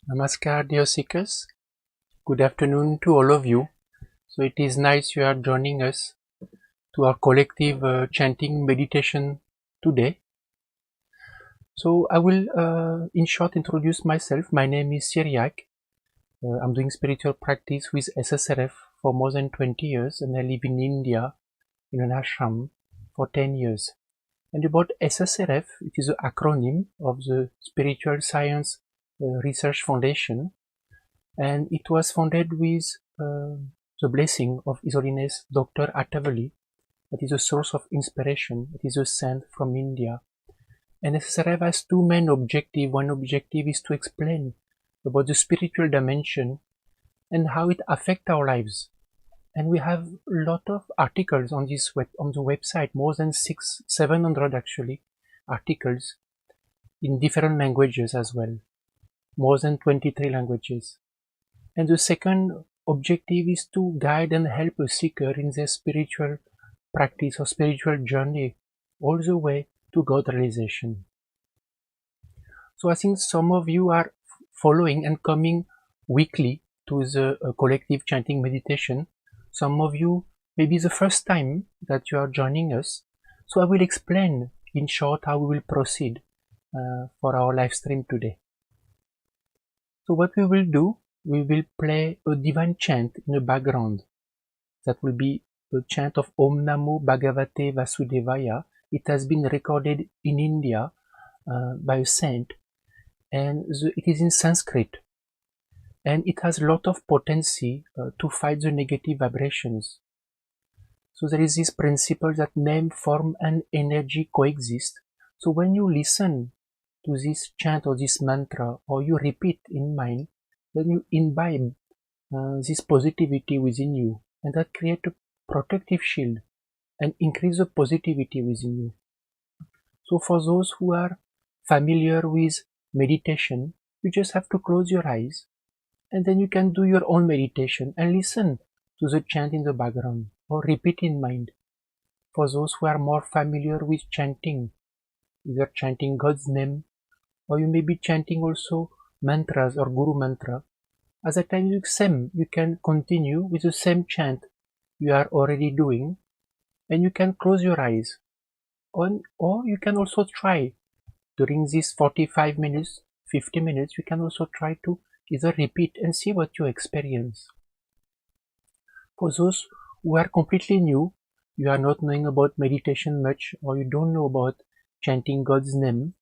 Namaskar, dear seekers. Good afternoon to all of you. So it is nice you are joining us to our collective chanting meditation today. So I will, in short, introduce myself. My name is Syriac. I'm doing spiritual practice with SSRF for more than 20 years, and I live in India in an ashram for 10 years. And about SSRF, it is an acronym of the Spiritual Science Research Foundation, and it was founded with the blessing of His Holiness Dr. Attavali. That is a source of inspiration. It is a saint from India. And SSRF has two main objectives. One objective is to explain about the spiritual dimension and how it affects our lives. And we have a lot of articles on on the website, more than 700 actually, articles in different languages as well, more than 23 languages. And the second objective is to guide and help a seeker in their spiritual practice or spiritual journey all the way to God realization. So I think some of you are following and coming weekly to the collective chanting meditation. Some of you maybe the first time that you are joining us. So I will explain in short how we will proceed for our live stream today. So what we will do, we will play a divine chant in the background. That will be the chant of Om Namo Bhagavate Vasudevaya. It has been recorded in India by a saint, and it is in Sanskrit. And it has a lot of potency to fight the negative vibrations. So there is this principle that name, form, and energy coexist. So when you listen to this chant or this mantra, or you repeat in mind, then you imbibe this positivity within you, and that creates a protective shield and increase the positivity within you. So for those who are familiar with meditation, you just have to close your eyes, and then you can do your own meditation and listen to the chant in the background or repeat in mind. For those who are more familiar with chanting, either chanting God's name, or you may be chanting also mantras or Guru mantra, at that time you can continue with the same chant you are already doing, and you can close your eyes. Or you can also try during these 45 minutes, 50 minutes, you can also try to either repeat and see what you experience. For those who are completely new, you are not knowing about meditation much, or you don't know about chanting God's name,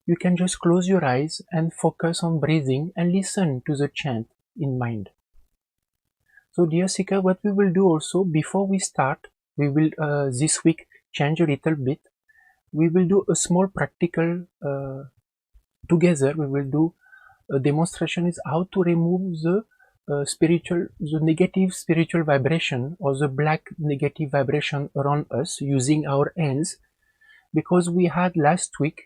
you can just close your eyes and focus on breathing and listen to the chant in mind. So dear seeker, what we will do also before we start, we will this week change a little bit. We will do a small practical together. We will do a demonstration is how to remove the negative spiritual vibration or the black negative vibration around us using our hands, because we had last week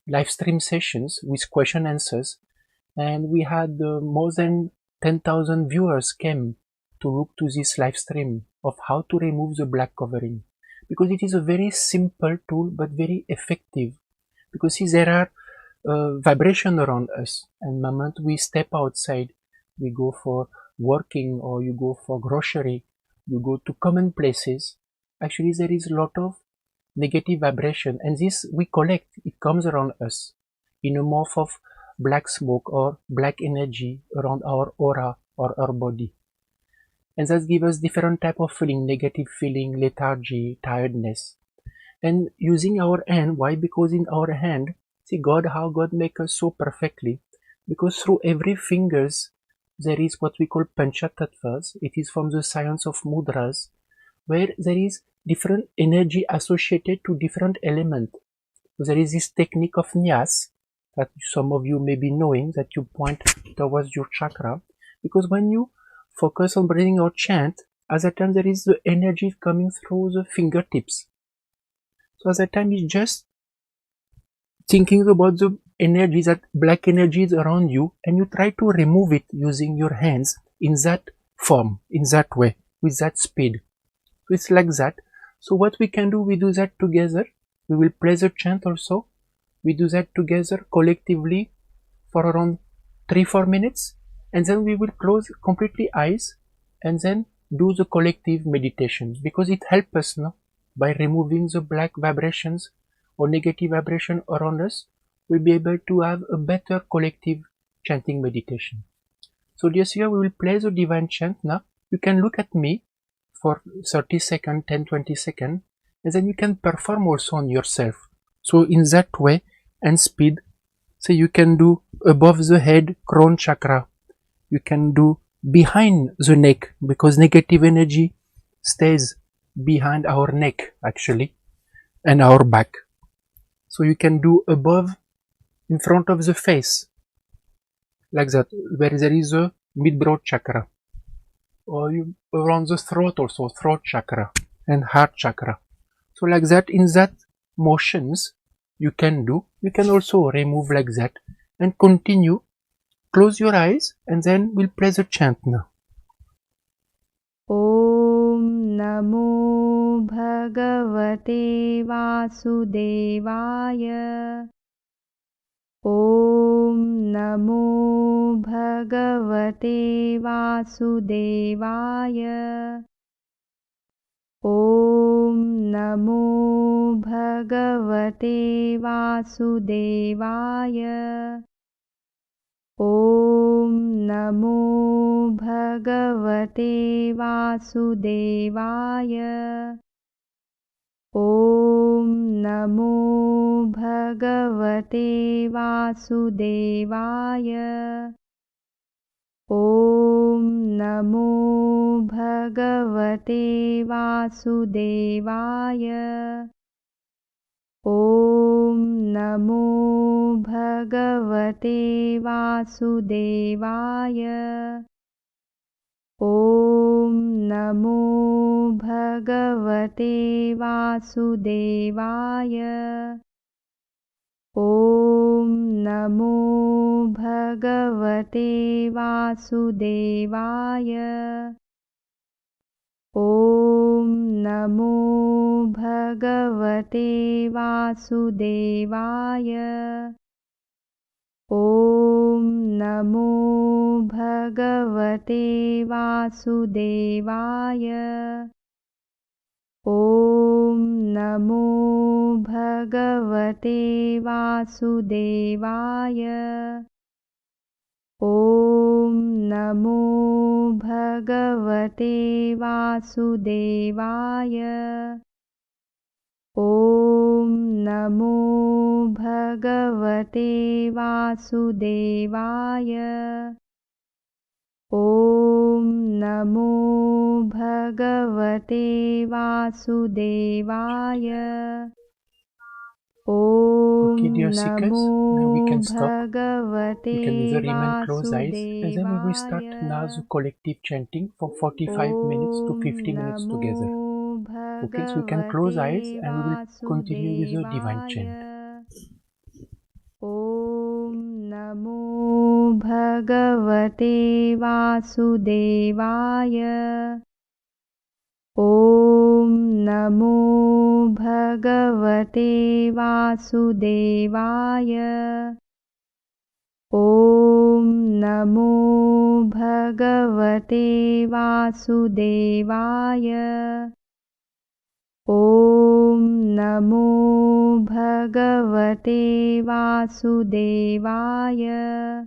live stream sessions with question answers, and we had more than 10,000 viewers came to look to this live stream of how to remove the black covering, because it is a very simple tool but very effective. Because see, there are vibration around us, and the moment we step outside, we go for working, or you go for grocery, you go to common places, actually there is a lot of negative vibration, and this we collect, it comes around us in a morph of black smoke or black energy around our aura or our body, and that gives us different type of feeling, negative feeling, lethargy, tiredness. And using our hand, why? Because in our hand, see how God make us so perfectly, because through every fingers there is what we call panchatattvas. It is from the science of mudras, where there is different energy associated to different element. So there is this technique of nyas that some of you may be knowing, that you point towards your chakra, because when you focus on breathing or chant, at that time there is the energy coming through the fingertips. So at that time it's just thinking about the energy, that black energy is around you, and you try to remove it using your hands in that form, in that way, with that speed. So it's like that. So what we can do, we do that together. We will play the chant also. We do that together collectively for around 3-4 minutes, and then we will close completely eyes and then do the collective meditation, because it helps us, no? By removing the black vibrations or negative vibration around us, we'll be able to have a better collective chanting meditation. So just here we will play the divine chant now. You can look at me for 30 seconds, 10-20 seconds, and then you can perform also on yourself. So in that way and speed, so you can do above the head, crown chakra. You can do behind the neck, because negative energy stays behind our neck actually and our back. So you can do above, in front of the face, like that, where there is a mid-broad chakra, or you, around the throat also, throat chakra and heart chakra. So like that, in that motions you can do. You can also remove like that and continue. Close your eyes and then we'll play the chant now. Om Namo Bhagavate Vasudevaya. Om Namo Bhagavate Vasudevaya. Om Namo Bhagavate Vasudevaya. Om Namo Bhagavate Vasudevaya. Om Namo Bhagavate Vasudevaya. Om Namo Bhagavate Vasudevaya. Om Namo Bhagavate Vasudevaya. Om Namo Bhagavate Vasudevaya. Om Namo Bhagavate Vasudevaya. Om Namo Bhagavate Vasudevaya. Om Namo Bhagavate Vasudevaya. Om Namo Bhagavate Vasudevaya. Om Namo Bhagavate Vasudevaya. Om Namo Bhagavate Vasudevaya. Om Namo Bhagavate Vasudevaya. Okay, dear Om seekers, now we can Namo stop. We can either Bhagavate remain closed eyes, and then we will start now the Vasudevaya. collective chanting for 45 minutes to 50 Om minutes together. Namo Okay, so we can close eyes Bhagavate and we will continue with the divine chant. Vasudevaya. Om Namo Bhagavate Vasudevaya. Om Namo Bhagavate Vasudevaya. Om Namo Bhagavate Vasudevaya. Om Namo Bhagavate Vasudevaya.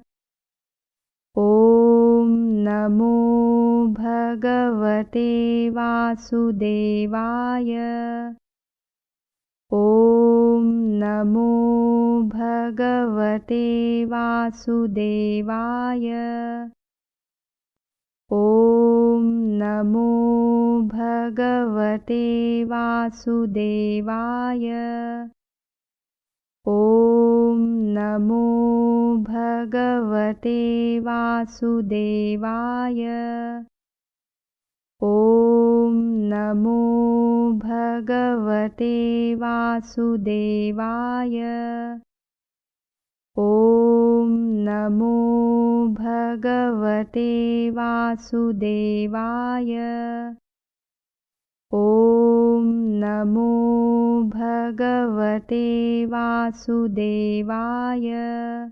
Om Namo Bhagavate Vasudevaya. Om Namo Bhagavate Vasudevaya. Om Namo Bhagavate Vasudevaya. Om Namo Bhagavate Vasudevaya. Om Namo Bhagavate Vasudevaya. Om Namo Bhagavate Vasudevaya. Om Namo Bhagavate Vasudevaya.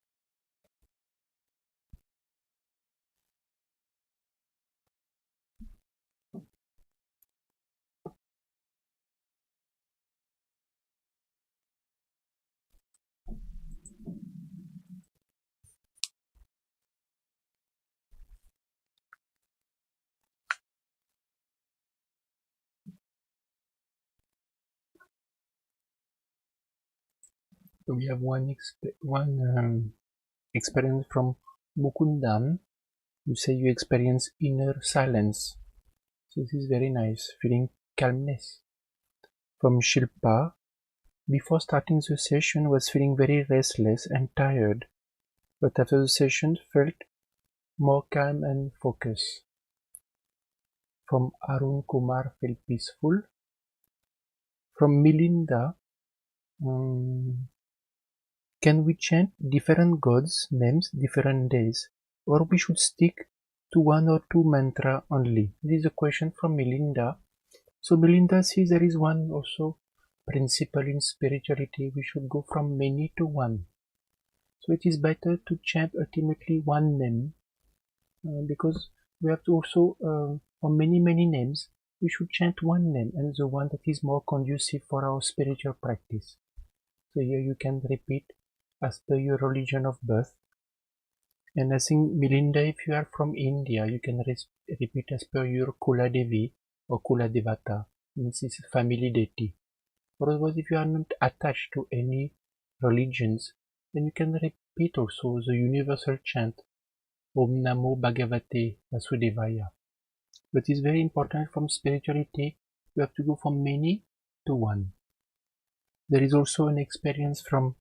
We have one experience from Mukundan. You say you experience inner silence. So this is very nice, feeling calmness. From Shilpa, before starting the session was feeling very restless and tired, but after the session felt more calm and focused. From Arun Kumar, felt peaceful. From Milinda, um, can we chant different gods' names different days, or we should stick to one or two mantra only? This is a question from Melinda. So Melinda says there is one also principle in spirituality. We should go from many to one. So it is better to chant ultimately one name because we have to also for many names we should chant one name and the one that is more conducive for our spiritual practice. So here you can repeat as per your religion of birth. And I think Melinda, if you are from India, you can repeat as per your Kula Devi or Kula Devata, means it's family deity. Otherwise, if you are not attached to any religions, then you can repeat also the universal chant Om Namo Bhagavate Vasudevaya. But it's very important from spirituality, you have to go from many to one. There is also an experience from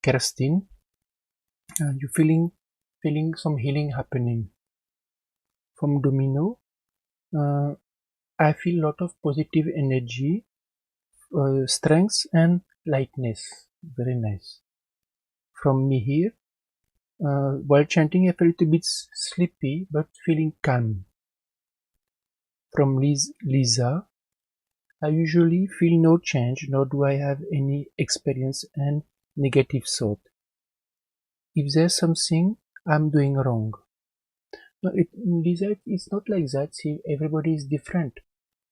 Kerstin. You feeling some healing happening. From Domino, I feel a lot of positive energy, strength and lightness. Very nice. From Mihir, while chanting I felt a bit sleepy but feeling calm. From Lisa, I usually feel no change nor do I have any experience and negative thought. If there's something I'm doing wrong. No, Lisa, it's not like that. See, everybody is different.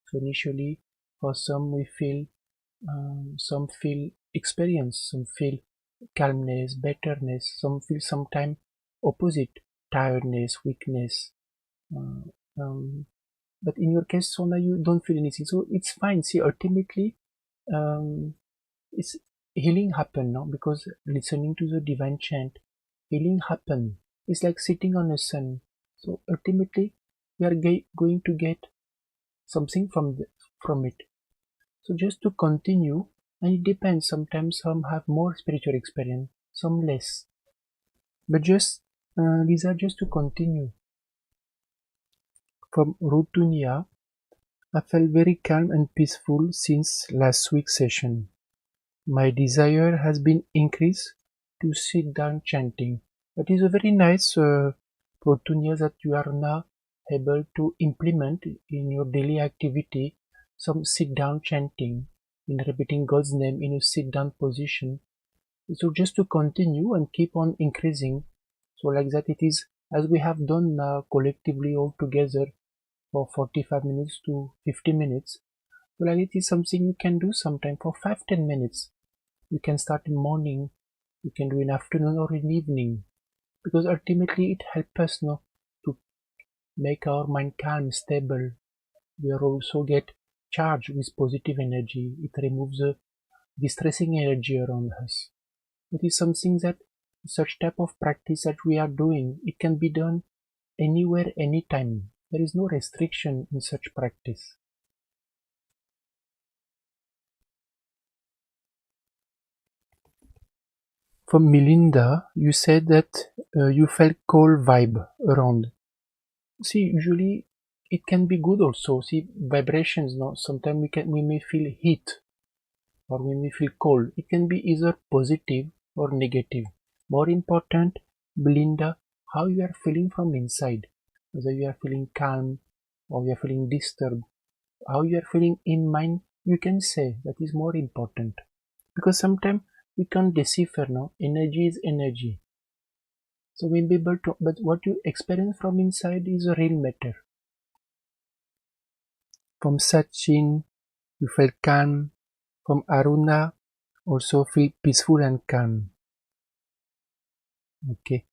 So initially, for some we feel, some feel experience, some feel calmness, betterness, some feel sometimes opposite, tiredness, weakness. Uh, um, but in your case, Sona, you don't feel anything, so it's fine. See, ultimately, um, it's healing happen now because listening to the divine chant, healing happen. It's like sitting on a sun. So ultimately, we are going to get something from it. So just to continue, and it depends. Sometimes some have more spiritual experience, some less. But just Lisa, just to continue. From Rutunia, I felt very calm and peaceful since last week's session. My desire has been increased to sit down chanting. That is a very nice Rutunia that you are now able to implement in your daily activity. Some sit down chanting in repeating God's name in a sit down position. So just to continue and keep on increasing. So like that it is as we have done now collectively all together for 45 minutes to 50 minutes. So like it is something you can do sometime for 5-10 minutes. You can start in morning, you can do in afternoon or in evening. Because ultimately it helps us now to make our mind calm, stable. We also get charged with positive energy. It removes the distressing energy around us. It is something that such type of practice that we are doing, it can be done anywhere, anytime. There is no restriction in such practice. For Melinda, you said that you felt cold vibe around. See, usually it can be good also. See, vibrations. No, sometimes we may feel heat or we may feel cold. It can be either positive or negative. More important, Belinda, how you are feeling from inside. Whether you are feeling calm or you are feeling disturbed. How you are feeling in mind, you can say that is more important. Because sometimes we can't decipher now. Energy is energy. So we'll be able to, but what you experience from inside is a real matter. From Sachin, you felt calm. From Aruna, also feel peaceful and calm. Okay.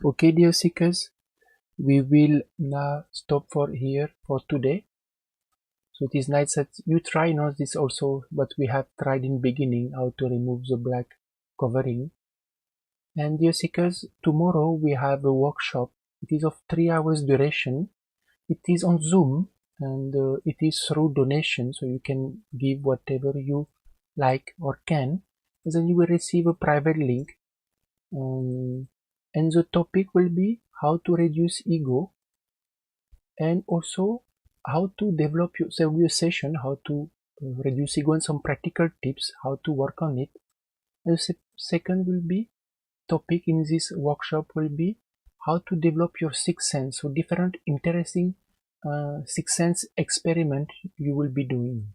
Okay, dear seekers, we will now stop for here for today. So it is nice that you try now this also, what we have tried in beginning, how to remove the black covering. And dear seekers, tomorrow we have a workshop. It is of 3 hours duration. It is on Zoom, and it is through donation, so you can give whatever you like or can, and then you will receive a private link. And the topic will be how to reduce ego, and also how to develop your self session, how to reduce ego, and some practical tips how to work on it. And the second will be topic in this workshop will be how to develop your sixth sense. So different interesting sixth sense experiment you will be doing.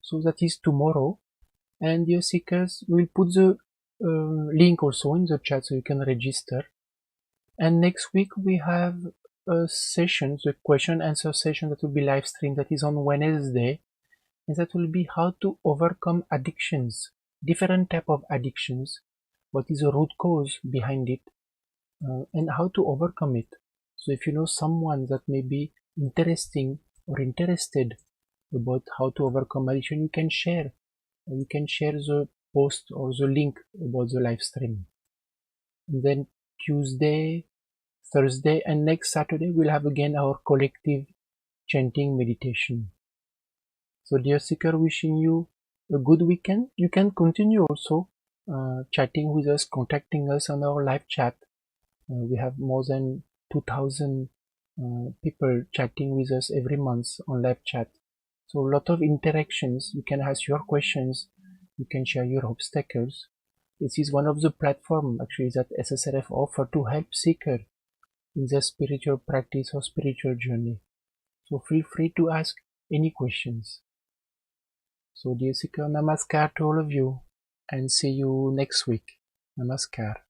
So that is tomorrow. And dear seekers, we'll put the link also in the chat so you can register. And next week we have a session, the question answer session that will be live streamed, that is on Wednesday, and that will be how to overcome addictions, different type of addictions, what is the root cause behind it, and how to overcome it. So if you know someone that may be interesting or interested about how to overcome addiction, you can share. You can share the post or the link about the live stream. And then Tuesday, Thursday, and next Saturday we'll have again our collective chanting meditation. So dear seeker, wishing you a good weekend. You can continue also chatting with us, contacting us on our live chat. We have more than 2,000 people chatting with us every month on live chat. So a lot of interactions. You can ask your questions. You can share your obstacles. This is one of the platforms actually that SSRF offer to help seeker in their spiritual practice or spiritual journey. So feel free to ask any questions. So dear seeker, namaskar to all of you, and see you next week. Namaskar.